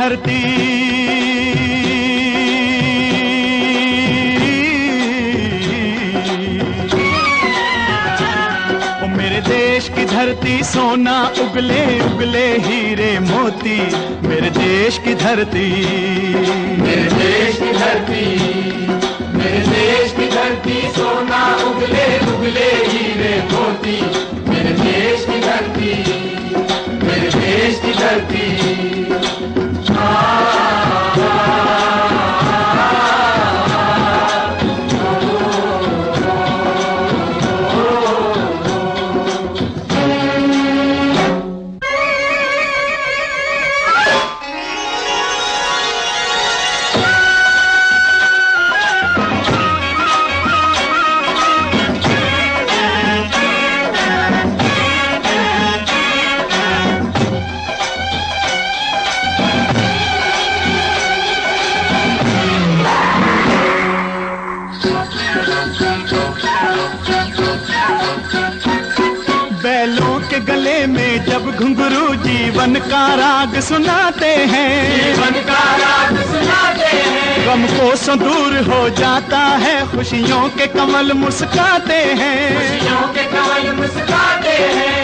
धरती मेरे देश की धरती सोना उगले उगले हीरे मोती, मेरे देश की धरती, मेरे देश की धरती, मेरे देश की धरती सोना उगले उगले हीरे मोती, मेरे देश की धरती, मेरे देश की धरती। बैलों के गले में जब घुंघरू जीवन का राग सुनाते हैं, जीवन का राग सुनाते हैं, गम को सो दूर हो जाता है, खुशियों के कमल मुस्काते हैं, खुशियों के कमल मुस्काते हैं।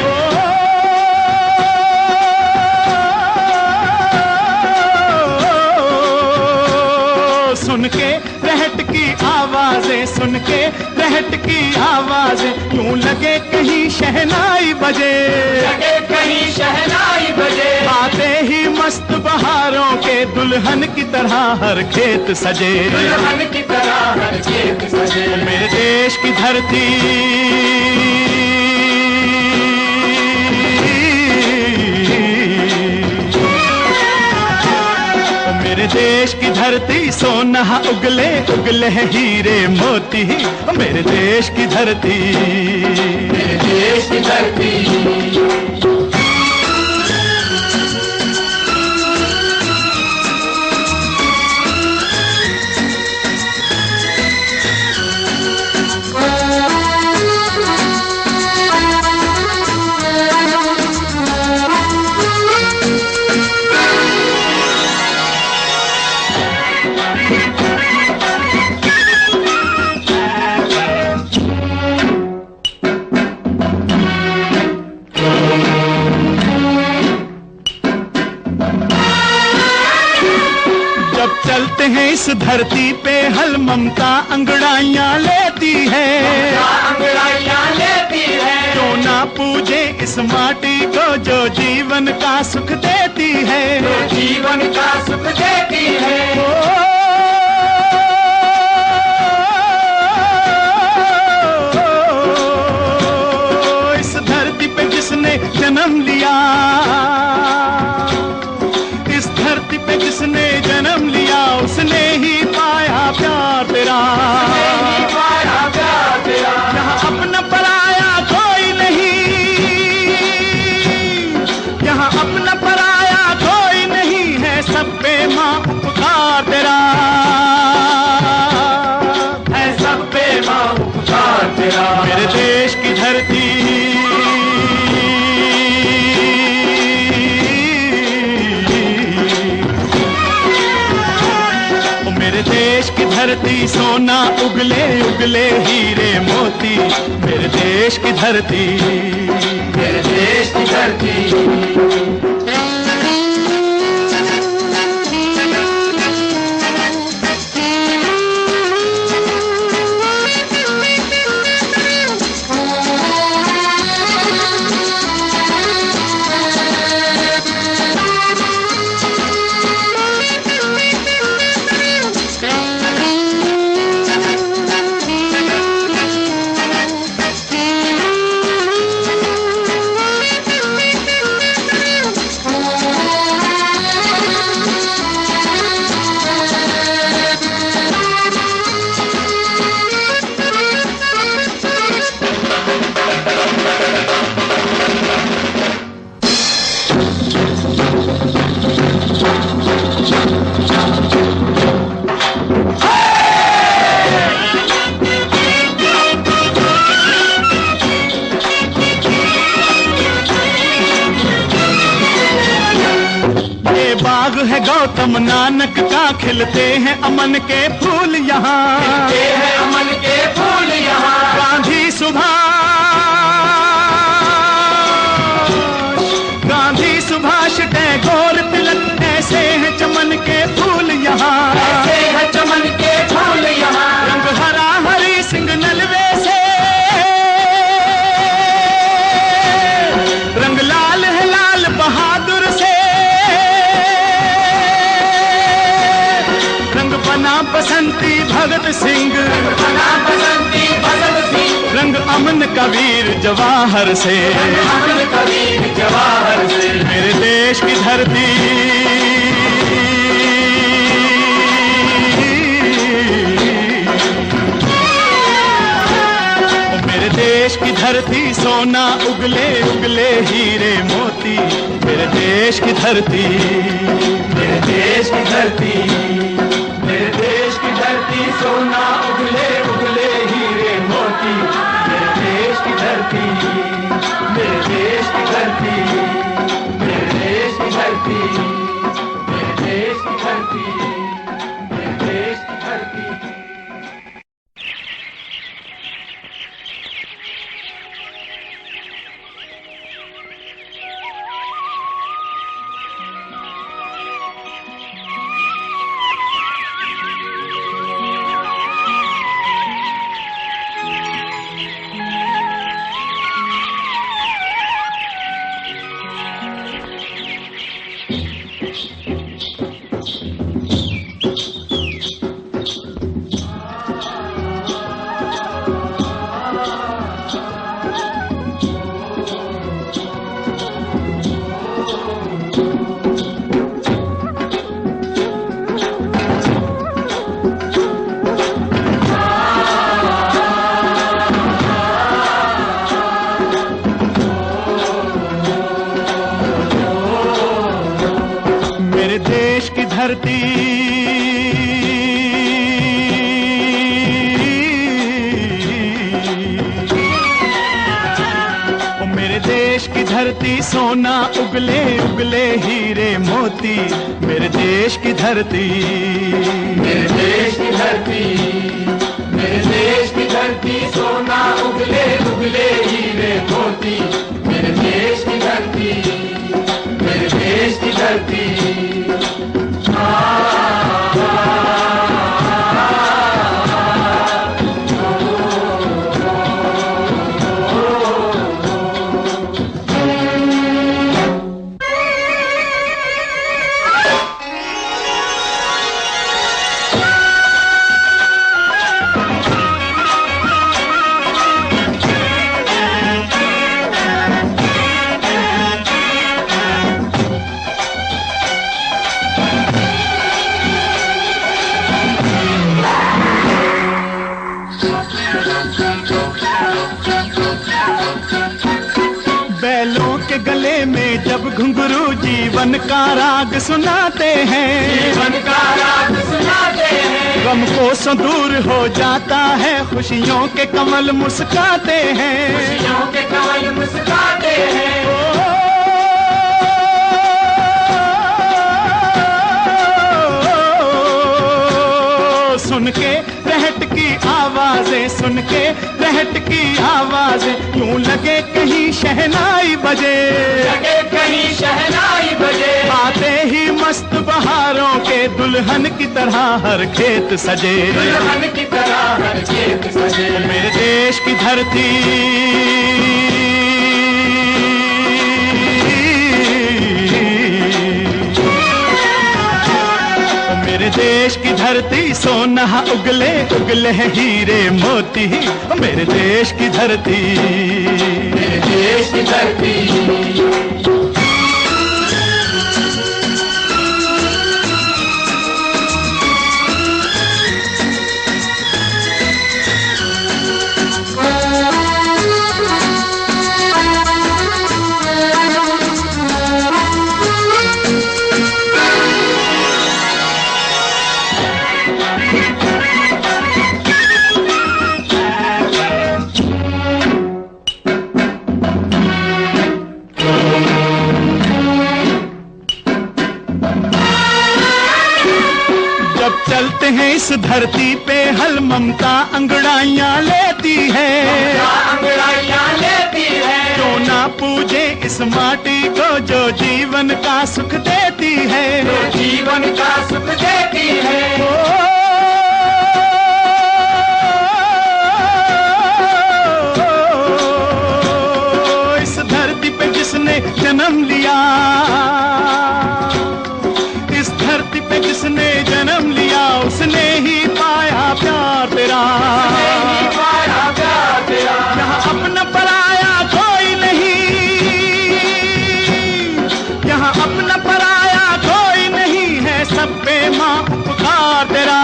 सुन के रहट की आवाजें, सुन के रहट की आवाजें, यूं लगे कहीं शहनाई बजे, लगे कहीं शहनाई बजे, आते ही मस्त बहारों के दुल्हन की तरह हर खेत सजे, दुल्हन की तरह हर खेत सजे। मेरे देश की धरती मेरे देश की धरती सोना उगले उगले हीरे मोती, मेरे देश की धरती, मेरे देश की धरती। चलते हैं इस धरती पे हल ममता अंगड़ाइयां लेती है, अंगड़ाइयां लेती है, क्यों ना पूजे इस माटी को जो जीवन का सुख देती है, जो जीवन का सुख देती है। इस धरती पे जिसने जन्म लिया, इस धरती पे जिसने जन्म लिया, उसने ही पाया प्यार तेरा, पाया प्यार तेरा। यहाँ अपना पराया कोई नहीं, यहाँ अपना पराया कोई नहीं है, सब पे माँ उपकार तेरा है, सब पे माँ उपकार तेरा। मेरे देश की धरती मेरे देश की धरती सोना उगले उगले हीरे मोती, मेरे देश की धरती, मेरे देश की धरती। गौतम नानक का खिलते हैं अमन के फूल यहाँ, खिलते हैं अमन के फूल यहाँ। गांधी सुभाष टैगोर तिलक ऐसे हैं चमन के फूल यहाँ, ऐसे हैं चमन के फूल यहाँ। रंग हरा हरी सिंह नलवे से, रंग लाल है लाल बहादुर से, रंग बना बसंती भगत सिंह, बना बसंती भगत सिंह। रंग अमन कबीर जवाहर से, अमन कबीर जवाहर से। मेरे देश की धरती मेरे देश की धरती सोना उगले उगले हीरे मोती, मेरे देश की धरती, मेरे देश की धरती, मेरे देश की धरती सोना उगले उगले हीरे मोती। मेरे देश की धरती, मेरे देश की धरती, मेरे देश की धरती, मेरे देश की धरती, मेरे देश की धरती। धरती ओ मेरे देश की धरती सोना उगले उगले हीरे मोती, मेरे देश की धरती, मेरे देश की धरती, मेरे देश की धरती सोना उगले उगले हीरे मोती। मेरे देश की धरती, मेरे देश की धरती। बैलों के गले में जब घुंघरू जीवन का राग सुनाते हैं, जीवन का राग सुनाते हैं। गम को सो दूर हो जाता है, खुशियों के कमल मुस्काते हैं, खुशियों के कमल मुस्काते हैं। सुन के रहट की आवाजें, सुन के रहट की आवाजें, यूं लगे कहीं शहनाई बजे, लगे कहीं शहनाई बजे। आते ही मस्त बहारों के दुल्हन की तरह हर खेत सजे, दुल्हन की तरह हर खेत सजे। मेरे देश की धरती मेरे देश की धरती सोना उगले उगले हीरे मोती, मेरे देश की धरती, मेरे देश की धरती। इस धरती पे हल ममता अंगड़ाइयां लेती है, अंगड़ाइयां लेती है। जो ना पूजे इस माटी को जो जीवन का सुख देती है, जो जीवन का सुख देती है। इस धरती पे जिसने जन्म लिया, इस धरती पे जिसने जन्म लिया, उसने ही पाया प्यार तेरा, पाया प्यार तेरा। यहाँ अपना पराया कोई नहीं, यहाँ अपना पराया कोई नहीं है, सब पे माँ उपकार तेरा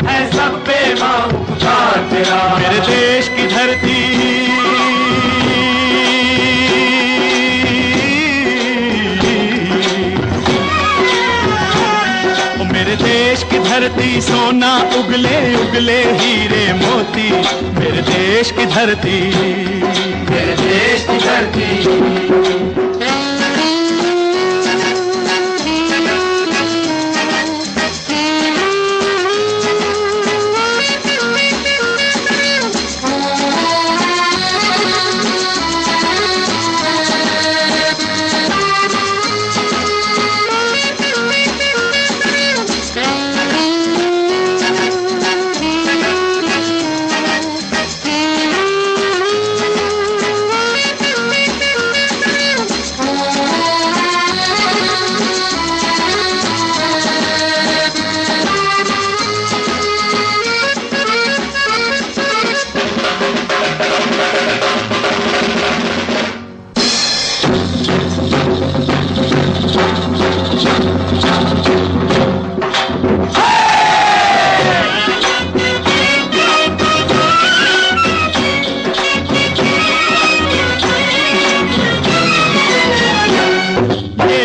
है, सब पे माँ उपकार तेरा। मेरे देश की धरती, मेरे देश की धरती, सोना उगले उगले हीरे मोती, मेरे देश की धरती, मेरे देश की धरती।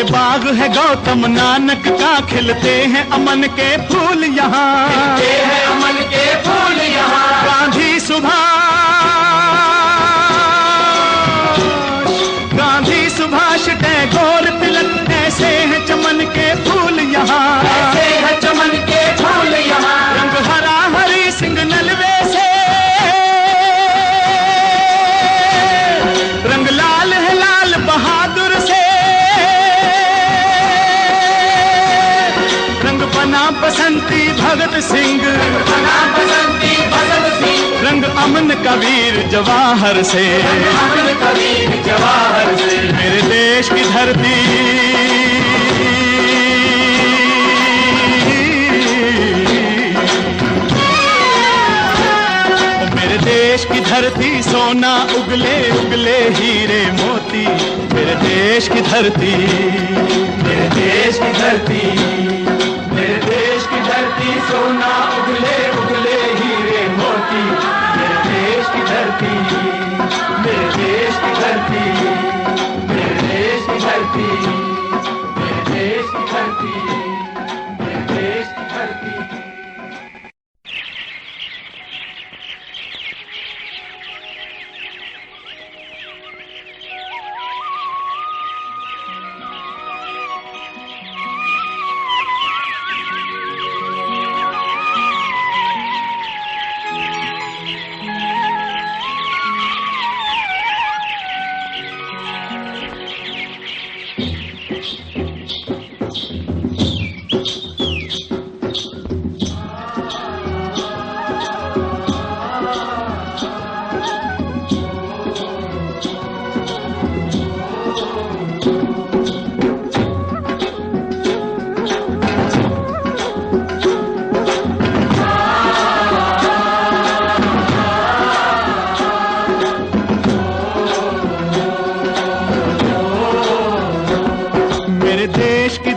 बाग है गौतम नानक का, खिलते हैं अमन के फूल यहाँ, खिलते हैं अमन के फूल यहाँ। गांधी सुभाष टैगोर तिलक, ऐसे हैं चमन के फूल यहाँ, ऐसे हैं चमन के फूल यहाँ। रंग हरा हरी सिंह नलवे से, रंग लाल है लाल बहादुर से, बसंती भगत सिंह, बसंती भगत सिंह। रंग अमन कबीर जवाहर से, अमन कबीर जवाहर से। मेरे देश की धरती, मेरे देश की धरती, सोना उगले उगले हीरे मोती, मेरे देश की धरती, मेरे देश की धरती, मेरे देश की धरती, सोना उगले उगले हीरे मोती, मेरे देश की धरती, मेरे देश की धरती, मेरे देश की धरती, मेरे देश की धरती, मेरे देश की धरती।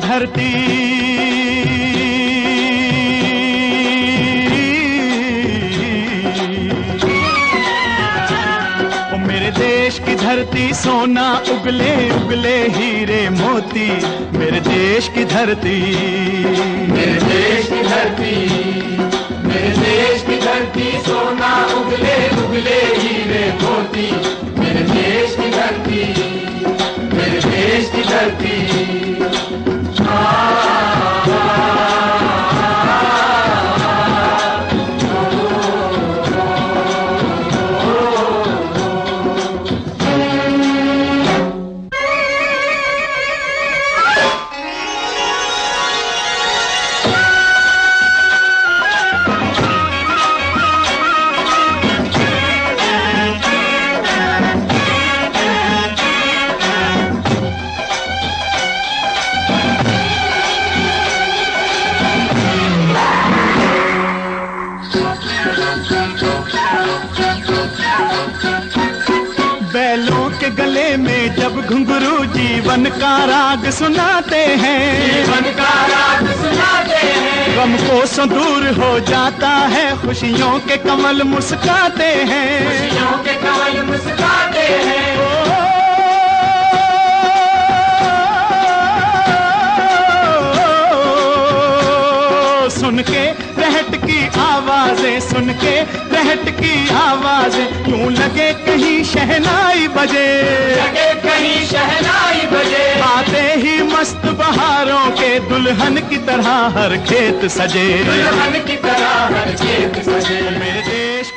धरती ओ मेरे देश की धरती सोना उगले उगले हीरे मोती मेरे देश की धरती मेरे देश की धरती मेरे देश की धरती सोना उगले उगले हीरे मोती मेरे देश की धरती मेरे देश की धरती में जब घुंघरू जीवन का राग सुनाते हैं, जीवन का राग सुनाते हैं, गम को सो दूर हो जाता है, खुशियों के कमल मुस्काते हैं, खुशियों के कमल मुस्काते हैं। सुन के रहट की आवाजें, सुन के रहट की आवाजें, यूं लगे कहीं शहनाई बजे, लगे कहीं शहनाई बजे, आते ही मस्त बहारों के दुल्हन की तरह हर खेत सजे, दुल्हन की तरह हर खेत सजे। मेरे देश